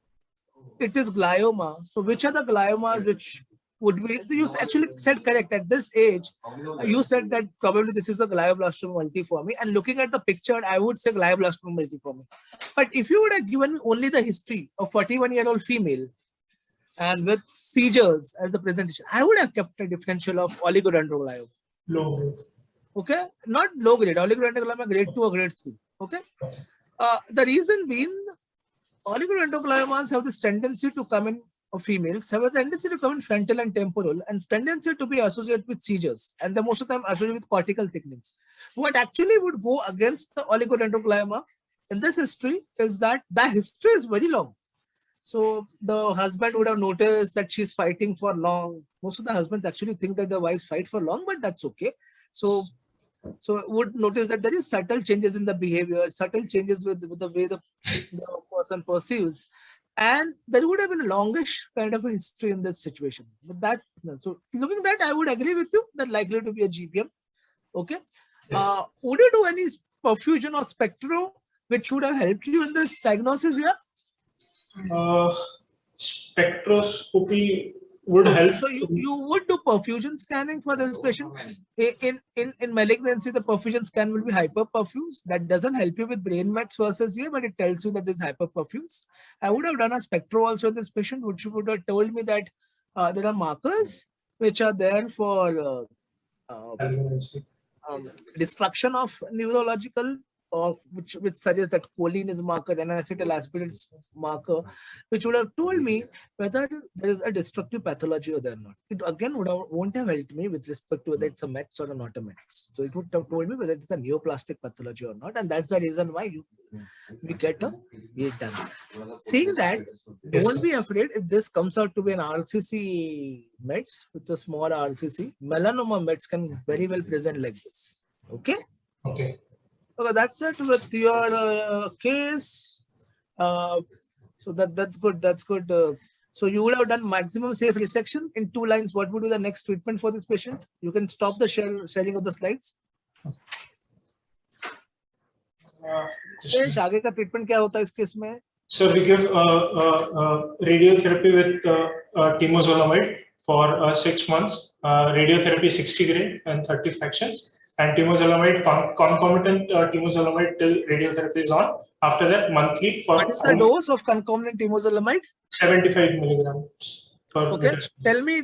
it is glioma. So which are the gliomas which would be, you actually said correct at this age, you said that probably this is a glioblastoma multiforme, and looking at the picture, I would say glioblastoma multiforme. But if you would have given me only the history of 41-year-old female and with seizures as the presentation, I would have kept a differential of oligodendroglioma. Low. Okay, not low grade, oligodendroglioma grade 2 or grade 3. Okay, the reason being, oligodendrogliomas have this tendency to come in, females have a tendency to come in frontal and temporal, and tendency to be associated with seizures, and the most of them associated with cortical thickenings. What actually would go against the oligodendroglioma in this history is that the history is very long. So the husband would have noticed that she's fighting for long. Most of the husbands actually think that the wives fight for long, but that's okay. So would notice that there is subtle changes in the behavior, subtle changes with the way the person perceives, and there would have been a longish kind of a history in this situation. But that, so looking at that, I would agree with you that likely to be a GBM. Okay. Yes. Would you do any perfusion or spectro which would have helped you in this diagnosis here? spectroscopy would help. So you would do perfusion scanning for this patient. In malignancy, the perfusion scan will be hyperperfused. That doesn't help you with brain mets versus here, but it tells you that there's hyperperfused. I would have done a spectro also in this patient, which would have told me that there are markers which are there for destruction of neurological, or which suggests that choline is marker, then acetyl marker, which would have told me whether there is a destructive pathology or there not. It again won't have helped me with respect to whether it's a METS or not a METS. So it would have told me whether it's a neoplastic pathology or not, and that's the reason why we get a it done. Seeing that, don't be afraid if this comes out to be an RCC METS with a small RCC. Melanoma METS can very well present like this. Okay. Okay. Okay, that's it with your case. So that's good. That's good. So you would have done maximum safe resection in 2 lines. What would be the next treatment for this patient? You can stop the sharing of the slides. आगे का treatment क्या होता है इस case में? So we give radiotherapy with temozolomide for 6 months. Radiotherapy 60 gray and 30 fractions. And temozolomide, concomitant temozolomide till radiotherapy is on. After that, monthly for. What is the dose of concomitant temozolomide? 75 milligrams per. Okay. Tell me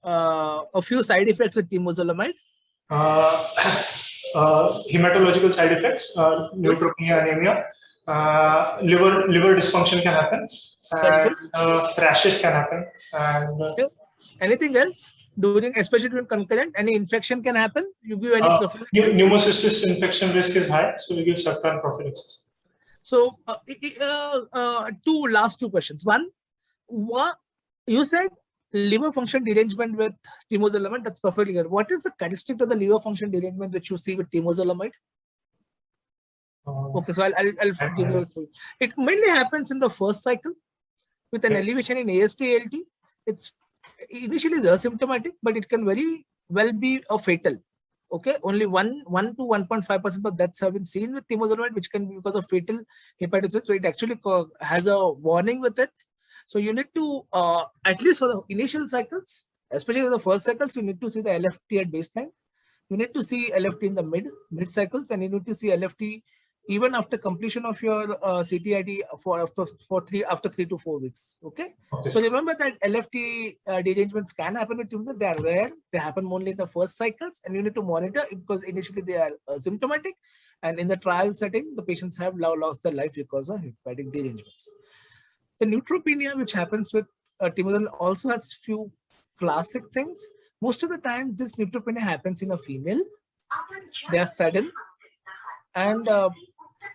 a few side effects with temozolomide. Hematological side effects, neutropenia, anemia, liver dysfunction can happen, and rashes can happen. And anything else? Especially during concurrent, any infection can happen. You give any prophylaxis? Pneumocystis infection risk is high, so we give subcon prophylaxis. So, last two questions. One, you said liver function derangement with temozolomide. That's perfectly good. What is the characteristic of the liver function derangement which you see with temozolomide? Okay, so I'll give you. It mainly happens in the first cycle with an elevation in AST/ALT. It's initially is asymptomatic, but it can very well be a fatal. Okay, only 1 to 1.5% of deaths have been seen with temozolomide, which can be because of fatal hepatitis. So it actually has a warning with it. So you need to, at least for the initial cycles, especially for the first cycles, you need to see the LFT at baseline. You need to see LFT in the mid cycles, and you need to see LFT even after completion of your CTID after 3 to 4 weeks. Okay. So remember that LFT derangements can happen with tumors. They are rare. They happen only in the first cycles, and you need to monitor it because initially they are symptomatic, and in the trial setting, the patients have now lost their life because of hepatic derangements. The neutropenia, which happens with temozolomide, also has few classic things. Most of the time, this neutropenia happens in a female. They are sudden, and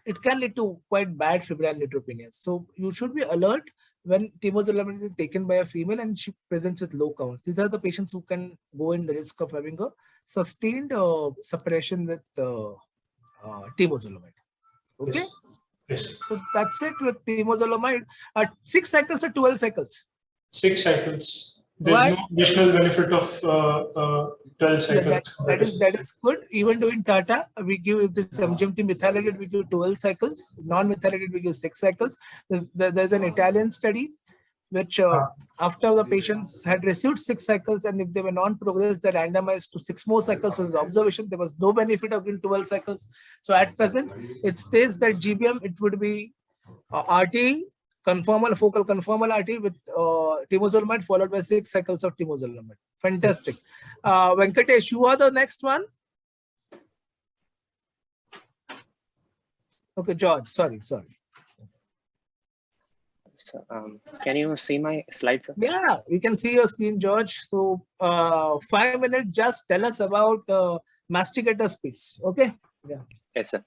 it can lead to quite bad febrile neutropenia. So you should be alert when temozolomide is taken by a female and she presents with low counts. These are the patients who can go in the risk of having a sustained suppression with temozolomide. Okay. Yes. So that's it with temozolomide. 6 cycles or 12 cycles? 6 cycles. There's no additional benefit of 12 cycles. That is good. Even doing Tata, we give, if the MGMT methylated, we give 12 cycles. Non-methylated, we give 6 cycles. There's an Italian study which after the patients had received 6 cycles, and if they were non-progressed, they randomized to 6 more cycles was the observation. There was no benefit of giving 12 cycles. So at present, it states that GBM, it would be RT, conformal, focal conformal RT with temozolomide followed by 6 cycles of temozolomide. Fantastic. Venkatesh, you are the next one. Okay, George, sorry. So, can you see my slides, sir? Yeah, we can see your screen, George. So 5 minutes, just tell us about masticator space. Okay. Yeah. Yes, sir.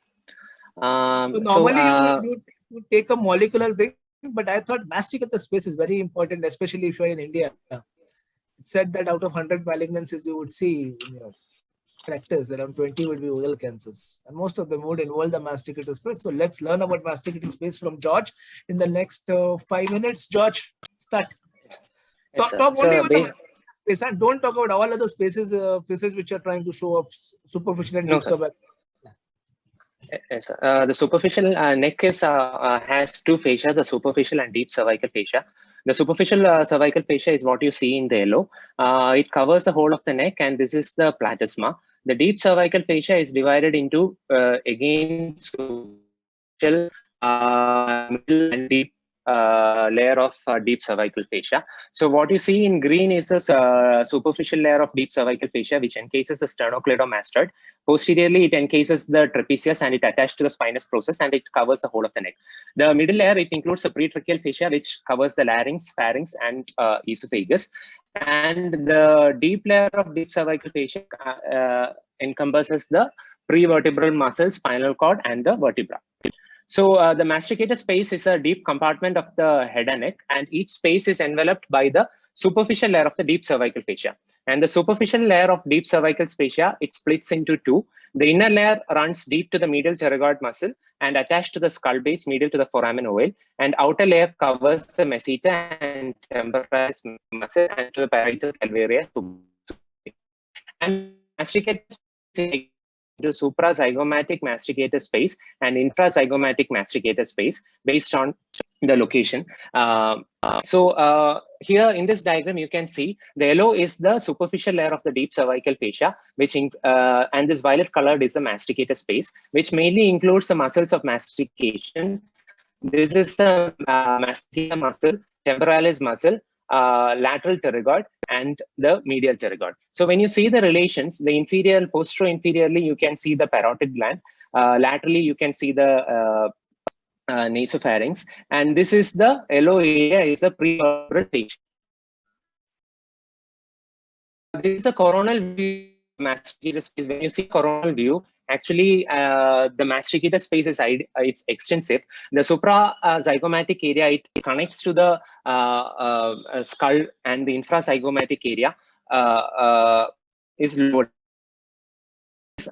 So normally you take a molecular thing, but I thought masticator space is very important, especially if you're in India. It said that out of 100 malignancies you would see in your practice, around 20 would be oral cancers, and most of them would involve the masticator space. So let's learn about masticator space from George in the next 5 minutes. George, start. Yes, talk only about the space, and don't talk about all other spaces which are trying to show up superficial and deep. Yes, the superficial neck is has two fascia, the superficial and deep cervical fascia. The superficial cervical fascia is what you see in the yellow. It covers the whole of the neck, and this is the platysma. The deep cervical fascia is divided into again superficial, middle, and deep layer of deep cervical fascia. So what you see in green is a superficial layer of deep cervical fascia, which encases the sternocleidomastoid. Posteriorly, it encases the trapezius and it attached to the spinous process, and it covers the whole of the neck. The middle layer, it includes the pretracheal fascia, which covers the larynx, pharynx, and esophagus. And the deep layer of deep cervical fascia encompasses the prevertebral muscles, spinal cord, and the vertebra. So the masticator space is a deep compartment of the head and neck, and each space is enveloped by the superficial layer of the deep cervical fascia. And the superficial layer of deep cervical fascia, it splits into two. The inner layer runs deep to the medial pterygoid muscle and attached to the skull base, medial to the foramen ovale. And outer layer covers the masseter and temporalis muscle and to the parietal calvaria. And masticator into suprazygomatic masticator space and infrazygomatic masticator space based on the location. Here in this diagram, you can see the yellow is the superficial layer of the deep cervical fascia, which and this violet colored is the masticator space, which mainly includes the muscles of mastication. This is the masticator muscle, temporalis muscle, lateral pterygoid, and the medial pterygoid. So when you see the relations, the inferior, posterior-inferiorly, you can see the parotid gland. Laterally, you can see the nasopharynx, and this is the yellow area is the prevertebral stage. This is the coronal view masticator space. When you see coronal view, actually the masticator space is it's extensive. The suprazygomatic area, it connects to the skull, and the infrazygomatic area is lower.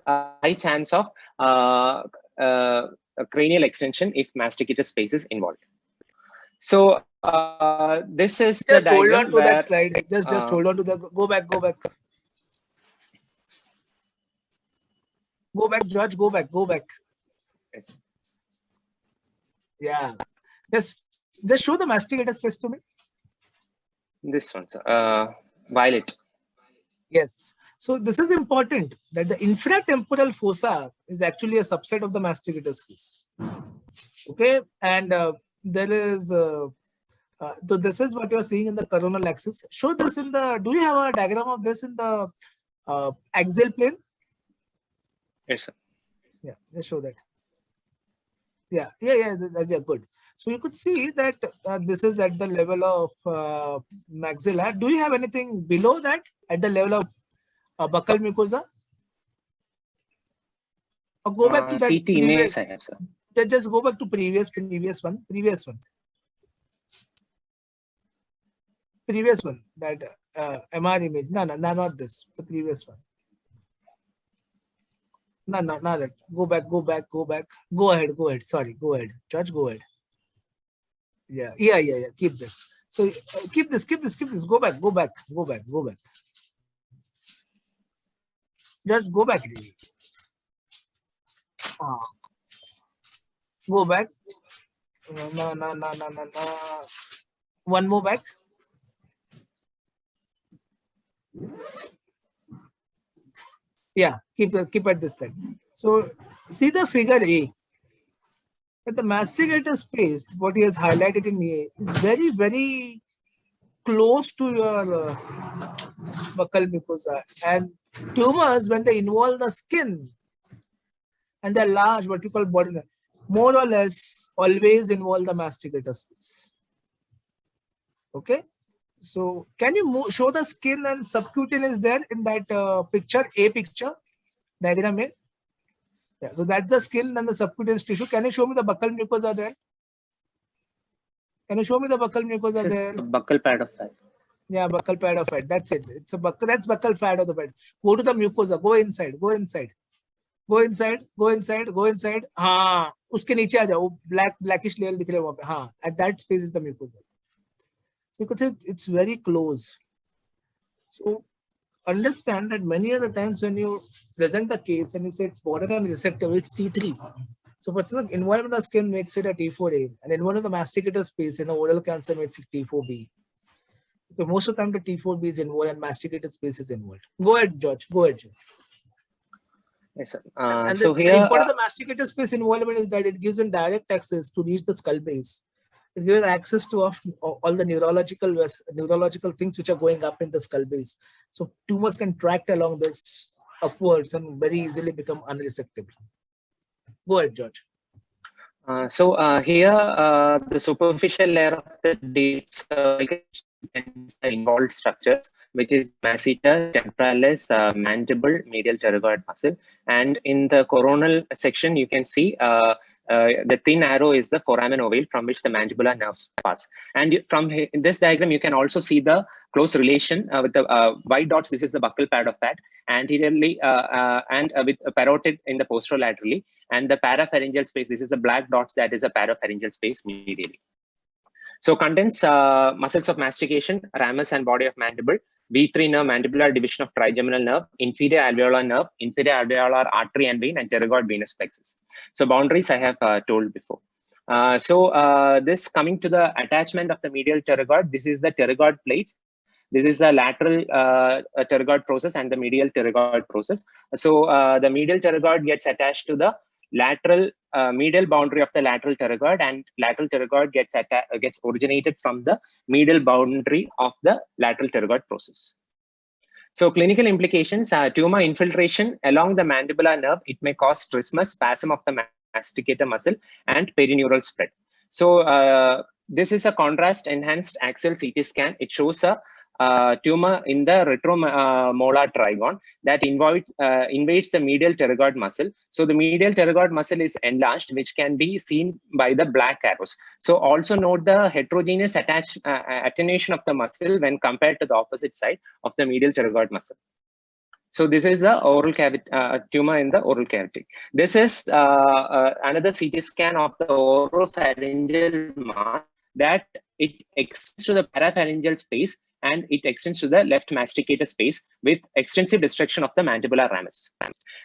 A high chance of cranial extension if masticator space is involved. So this is Just the hold diagram on to where, that slide. Just hold on to the. Go back. Go back, George. Go back. Yeah. Just show the masticator space to me. This one, violet. Yes. So this is important that the infratemporal fossa is actually a subset of the masticator space. Okay, and there is. So this is what you are seeing in the coronal axis. Show this in the. Do you have a diagram of this in the axial plane? Yes, sir. Yeah, let's show that. Yeah, good. So you could see that this is at the level of maxilla. Do you have anything below that at the level of buccal mucosa? Or go back to that CT previous. images I have, sir. Just go back to previous one. That MR image. No, not this. The previous one. No, not that. Go back. Go ahead. Sorry, go ahead. George, go ahead. Yeah. Keep this. So keep this. Go back. Just go back. Go back. No. One more back. Yeah, keep at this slide. So see the figure A. That the masticator space, what he has highlighted in A, is very, very close to your buccal mucosa. And tumors, when they involve the skin and they're large, what you call body, more or less always involve the masticator space. Okay. So can you show the skin and subcutaneous there in that picture, A picture, diagram A? Yeah, so that's the skin and the subcutaneous tissue. Can you show me the buccal mucosa there? Can you show me the buccal mucosa This there? is the buccal pad of fat. Yeah, buccal pad of fat. That's it. It's a buccal. That's buccal pad of the fat. Go to the mucosa. Go inside. हाँ, उसके नीचे आ जाओ. Blackish layer दिख रहा है वहाँ पे. हाँ, at that space is the mucosa. So you could say it's very close. So understand that many other times when you present a case and you say it's borderline resectable, it's T3. So for instance, involvement of skin makes it a T4A, and involvement of the masticator space in oral cancer makes it T4B. So most of the time the T4B is involved and masticator space is involved. Go ahead, George. Go ahead, George. Yes, sir. And So the here, importance of the masticator space involvement is that it gives them direct access to reach the skull base. It gives access to all the neurological things which are going up in the skull base. So tumors can tract along this upwards and very easily become unresectable. Go ahead, George. Here, the superficial layer of the deep cervical contains the involved structures, which is masseter, temporalis, mandible, medial pterygoid muscle. And in the coronal section, you can see the thin arrow is the foramen ovale from which the mandibular nerves pass. And from in this diagram, you can also see the close relation with the white dots. This is the buccal pad of fat anteriorly and with a parotid in the posterolaterally. And the parapharyngeal space, this is the black dots, that is a parapharyngeal space medially. So contains muscles of mastication, ramus and body of mandible, V3 nerve, mandibular division of trigeminal nerve, inferior alveolar nerve, inferior alveolar artery and vein, and pterygoid venous plexus. So boundaries I have told before. This coming to the attachment of the medial pterygoid, this is the pterygoid plates. This is the lateral pterygoid process and the medial pterygoid process. So the medial pterygoid gets attached to the lateral medial boundary of the lateral pterygoid, and lateral pterygoid gets originated from the medial boundary of the lateral pterygoid process. So clinical implications are tumor infiltration along the mandibular nerve. It may cause trismus, spasm of the masticator muscle, and perineural spread. So this is a contrast enhanced axial CT scan. It shows a tumor in the retromolar trigone that invades the medial pterygoid muscle. So the medial pterygoid muscle is enlarged, which can be seen by the black arrows. So also note the heterogeneous attenuation of the muscle when compared to the opposite side of the medial pterygoid muscle. So this is the oral cavity tumor in the oral cavity. This is another CT scan of the oropharyngeal mass that it extends to the parapharyngeal space and it extends to the left masticator space with extensive destruction of the mandibular ramus.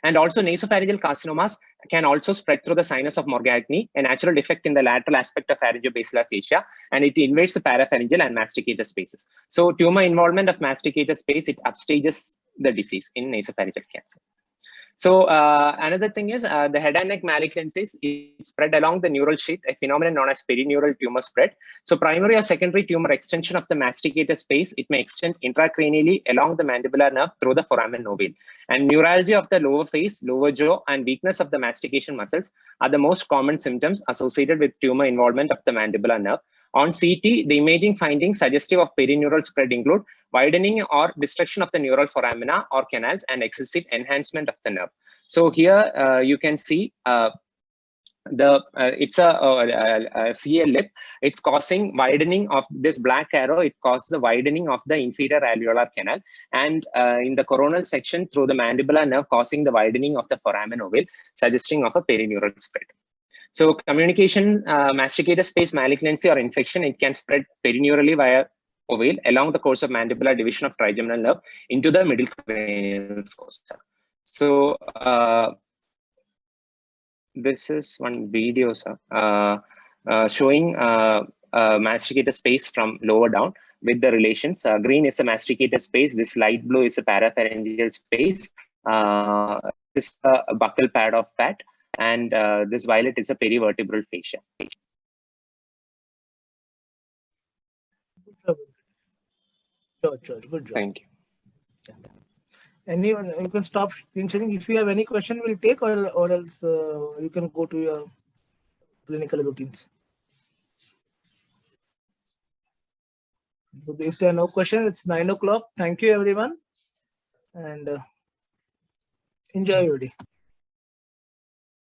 And also nasopharyngeal carcinomas can also spread through the sinus of Morgagni, a natural defect in the lateral aspect of pharyngobasilar fascia, and it invades the parapharyngeal and masticator spaces. So tumor involvement of masticator space, it upstages the disease in nasopharyngeal cancer. So another thing is the head and neck malignancies, it spread along the neural sheath, a phenomenon known as perineural tumor spread. So primary or secondary tumor extension of the masticator space, it may extend intracranially along the mandibular nerve through the foramen ovale. And neuralgia of the lower face, lower jaw, and weakness of the mastication muscles are the most common symptoms associated with tumor involvement of the mandibular nerve. On CT, the imaging findings suggestive of perineural spread include widening or destruction of the neural foramina or canals and excessive enhancement of the nerve. So here you can see it's a CA lip. It's causing widening of this black arrow. It causes the widening of the inferior alveolar canal, and in the coronal section through the mandibular nerve, causing the widening of the foramen ovale, suggesting of a perineural spread. So communication, masticator space malignancy or infection, it can spread perineurally via ovale along the course of mandibular division of trigeminal nerve into the middle cranial fossa. So this is one video, sir, showing masticator space from lower down with the relations. Green is the masticator space. This light blue is the parapharyngeal space. This is a buccal pad of fat. And this violet is a perivertebral fascia. Good job. Good job. Thank you. Anyone, you can stop sharing. If you have any question, we'll take, or else you can go to your clinical routines. So if there are no questions, it's 9 o'clock. Thank you, everyone, and enjoy your day.